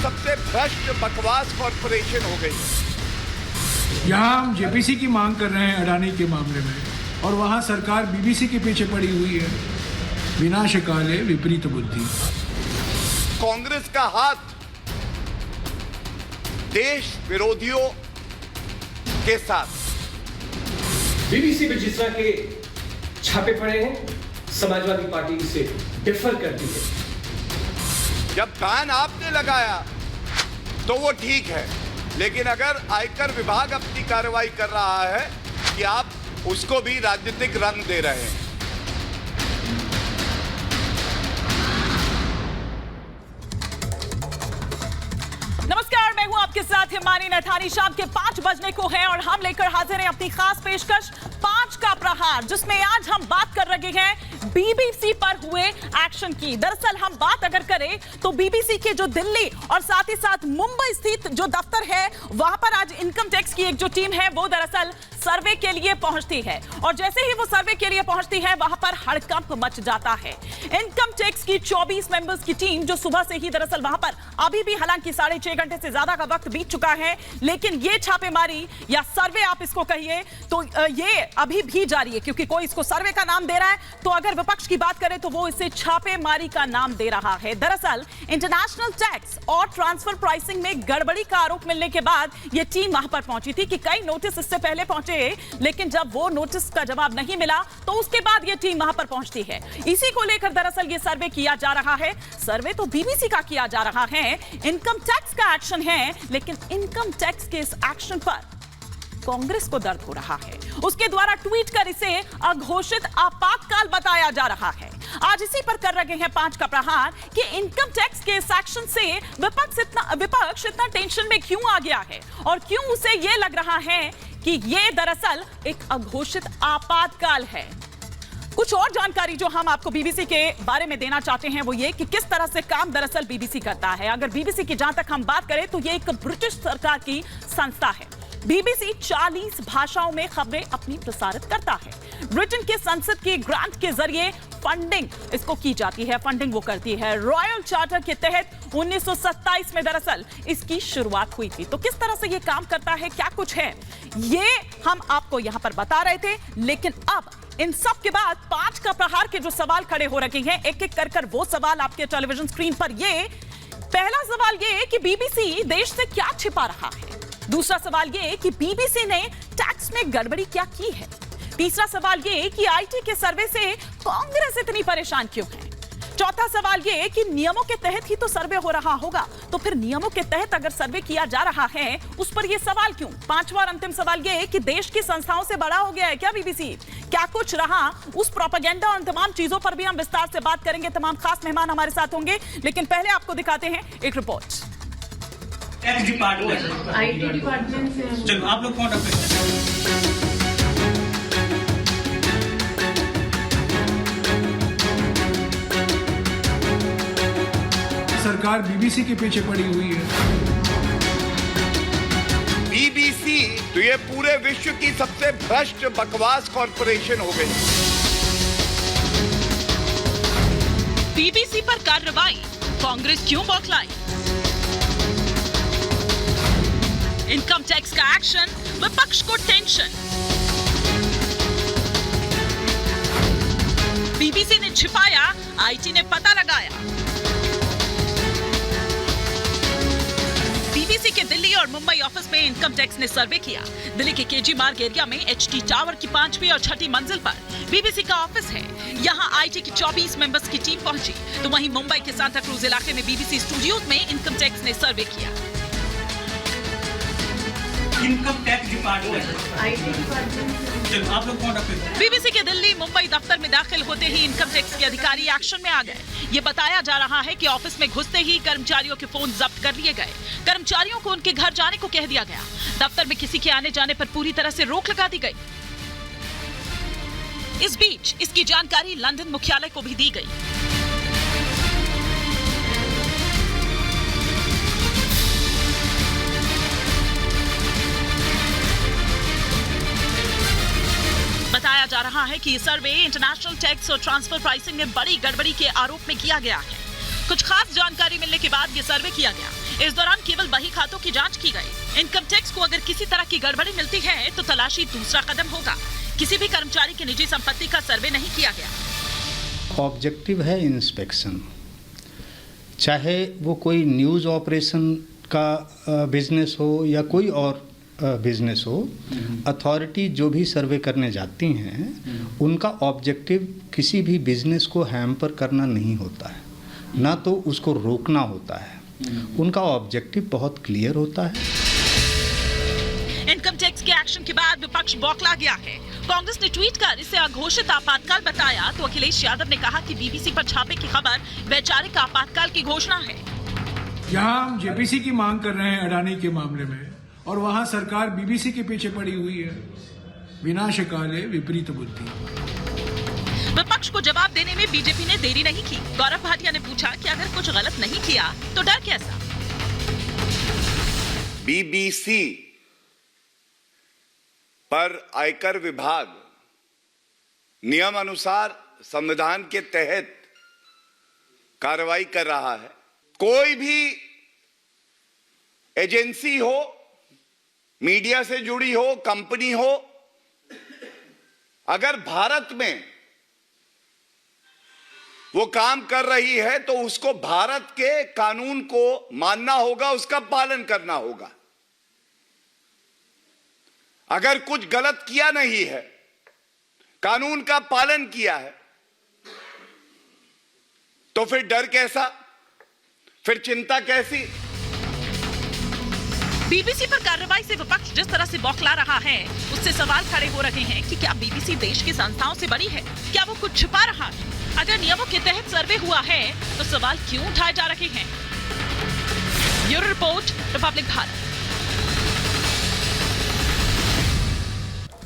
सबसे भ्रष्ट बकवास कॉर्पोरेशन हो गई है। यहाँ हम जेपीसी की मांग कर रहे हैं अडानी के मामले में, और वहाँ सरकार बीबीसी के पीछे पड़ी हुई है। विनाश काले विपरीत बुद्धि। कांग्रेस का हाथ देश विरोधियों के साथ। बीबीसी में जिस तरह के छापे पड़े हैं, समाजवादी पार्टी इसे डिफर करती है। जब बैन आपने लगाया तो वो ठीक है, लेकिन अगर आयकर विभाग अपनी कार्रवाई कर रहा है कि आप उसको भी राजनीतिक रंग दे रहे हैं। नमस्कार, मैं हूं आपके साथ हिमानी नैथानी। शाम के 5 बजने को है और हम लेकर हाजिर हैं अपनी खास पेशकश 5 का प्रहार, जिसमें आज हम बात कर रहे हैं बीबीसी पर हुए एक्शन की। दरअसल हम बात अगर करें तो बीबीसी के जो दिल्ली और साथ ही साथ मुंबई स्थित जो दफ्तर है, वहां पर आज इनकम टैक्स की एक जो टीम है वो दरअसल सर्वे के लिए पहुंचती है, और जैसे ही वो सर्वे के लिए पहुंचती है वहां पर हड़कंप मच जाता है। इनकम टैक्स की 24 मेंबर्स की टीम जो सुबह से ही दरअसल वहां पर, अभी भी हालांकि 6.5 घंटे से ज्यादा का वक्त बीत चुका है, लेकिन ये छापेमारी या सर्वे आप इसको कहिए तो ये अभी भी जारी है, क्योंकि कोई इसको सर्वे का नाम दे रहा है तो अगर विपक्ष की बात करें तो वो इसे छापेमारी का नाम दे रहा है। दरअसल इंटरनेशनल टैक्स और ट्रांसफर प्राइसिंग में गड़बड़ी का आरोप मिलने के बाद ये टीम वहां पर पहुंची थी कि कई नोटिस इससे पहले पहुंचे, लेकिन जब वो नोटिस का जवाब नहीं मिला तो उसके बाद ये टीम वहां पर पहुंचती है। इसी को लेकर दरअसल ये सर्वे किया जा रहा है। सर्वे तो बीबीसी का किया जा रहा है, इनकम टैक्स का एक्शन है, लेकिन इनकम टैक्स के इस एक्शन पर कांग्रेस को दर्द हो रहा है। उसके द्वारा ट्वीट कर इसे अघोषित आपातकाल बताया जा रहा है। आज इसी पर कर रहे हैं 5 का प्रहार कि इनकम टैक्स के इस एक्शन से विपक्ष इतना टेंशन में क्यों आ गया है, और क्यों उसे यह लग रहा है कि यह दरअसल एक अघोषित आपातकाल है। कुछ और जानकारी जो हम आपको बीबीसी के बारे में देना चाहते हैं वो ये कि किस तरह से काम दरअसल बीबीसी करता है। अगर बीबीसी की जहां तक हम बात करें तो ये एक ब्रिटिश सरकार की संस्था है। बीबीसी 40 भाषाओं में खबरें अपनी प्रसारित करता है। ब्रिटेन के संसद के ग्रांट के जरिए फंडिंग इसको की जाती है, फंडिंग वो करती है। रॉयल चार्टर के तहत 1927 में दरअसल इसकी शुरुआत हुई थी। तो किस तरह से ये काम करता है, क्या कुछ है, ये हम आपको यहां पर बता रहे थे। लेकिन अब इन सब के बाद 5 का प्रहार के जो सवाल खड़े हो रखे हैं, एक एक कर वो सवाल आपके टेलीविजन स्क्रीन पर। ये पहला सवाल ये कि बीबीसी देश से क्या छिपा रहा है। दूसरा सवाल ये कि बीबीसी ने टैक्स में गड़बड़ी क्या की है। तीसरा सवाल ये कि आईटी के सर्वे से कांग्रेस इतनी परेशान क्यों है। चौथा सवाल ये कि नियमों के तहत ही तो सर्वे हो रहा होगा, तो फिर नियमों के तहत अगर सर्वे किया जा रहा है उस पर ये सवाल क्यों। पांचवा और अंतिम सवाल ये कि देश की संस्थाओं से बड़ा हो गया है क्या बीबीसी, क्या कुछ रहा। उस प्रोपेगेंडा और तमाम चीजों पर भी हम विस्तार से बात करेंगे। तमाम खास मेहमान हमारे साथ होंगे, लेकिन पहले आपको दिखाते हैं एक report. Tax department, IT department से। चलो आप लोग कौन सरकार बीबीसी के पीछे पड़ी हुई है। बीबीसी तो ये पूरे विश्व की सबसे भ्रष्ट बकवास कॉर्पोरेशन हो गई। बीबीसी पर कार्रवाई, कांग्रेस क्यों बौखलाई। इनकम टैक्स का एक्शन, विपक्ष को टेंशन। बीबीसी ने छिपाया, आईटी ने पता लगाया। बीबीसी के दिल्ली और मुंबई ऑफिस में इनकम टैक्स ने सर्वे किया। दिल्ली के केजी मार्ग एरिया में एचटी टावर की 5वीं और 6ठी मंजिल पर बीबीसी का ऑफिस है। यहाँ आईटी की 24 मेंबर्स की टीम पहुंची, तो वहीं मुंबई के सांता क्रूज इलाके में बीबीसी स्टूडियोज में इनकम टैक्स ने सर्वे किया। Income tax department, IT department. चलो आप लोग कौन बीबीसी के दिल्ली मुंबई दफ्तर में दाखिल होते ही इनकम टैक्स के अधिकारी एक्शन में आ गए। ये बताया जा रहा है कि ऑफिस में घुसते ही कर्मचारियों के फोन जब्त कर लिए गए। कर्मचारियों को उनके घर जाने को कह दिया गया। दफ्तर में किसी के आने जाने पर पूरी तरह से रोक लगा दी गई। इस बीच इसकी जानकारी लंदन मुख्यालय को भी दी गई। बताया जा रहा है कि ये सर्वे इंटरनेशनल टैक्स और ट्रांसफर प्राइसिंग में बड़ी गड़बड़ी के आरोप में किया गया है। कुछ खास जानकारी मिलने के बाद ये सर्वे किया गया। इस दौरान केवल बही खातों की जांच की गई। इनकम टैक्स को अगर किसी तरह की गड़बड़ी मिलती है तो तलाशी दूसरा कदम होगा। किसी भी कर्मचारी की निजी संपत्ति का सर्वे नहीं किया गया। ऑब्जेक्टिव है इंस्पेक्शन, चाहे वो कोई न्यूज़ ऑपरेशन का बिजनेस हो या कोई और बिजनेस हो। अथॉरिटी जो भी सर्वे करने जाती हैं उनका ऑब्जेक्टिव किसी भी बिजनेस को हैम्पर करना नहीं होता है, ना तो उसको रोकना होता है। उनका ऑब्जेक्टिव बहुत क्लियर होता है। इनकम टैक्स के एक्शन के बाद विपक्ष बौखला गया है। कांग्रेस ने ट्वीट कर इसे अघोषित आपातकाल बताया तो अखिलेश यादव ने कहा कि बीबीसी पर छापे की खबर वैचारिक आपातकाल की घोषणा है। यहाँ हम जेपीसी की मांग कर रहे हैं अडानी के मामले में, और वहां सरकार बीबीसी के पीछे पड़ी हुई है। विनाशकाले विपरीत बुद्धि। विपक्ष को जवाब देने में बीजेपी ने देरी नहीं की। गौरव भाटिया ने पूछा कि अगर कुछ गलत नहीं किया तो डर कैसा? बीबीसी पर आयकर विभाग नियम अनुसार संविधान के तहत कार्रवाई कर रहा है। कोई भी एजेंसी हो, मीडिया से जुड़ी हो, कंपनी हो, अगर भारत में वो काम कर रही है तो उसको भारत के कानून को मानना होगा, उसका पालन करना होगा। अगर कुछ गलत किया नहीं है, कानून का पालन किया है, तो फिर डर कैसा, फिर चिंता कैसी? बीबीसी पर कार्रवाई से विपक्ष जिस तरह से बौखला रहा है उससे सवाल खड़े हो रहे हैं कि क्या बीबीसी देश की संस्थाओं से बड़ी है? क्या वो कुछ छिपा रहा है? अगर नियमों के तहत सर्वे हुआ है तो सवाल क्यों उठाए जा रहे हैं? Bureau report, Republic Bharat.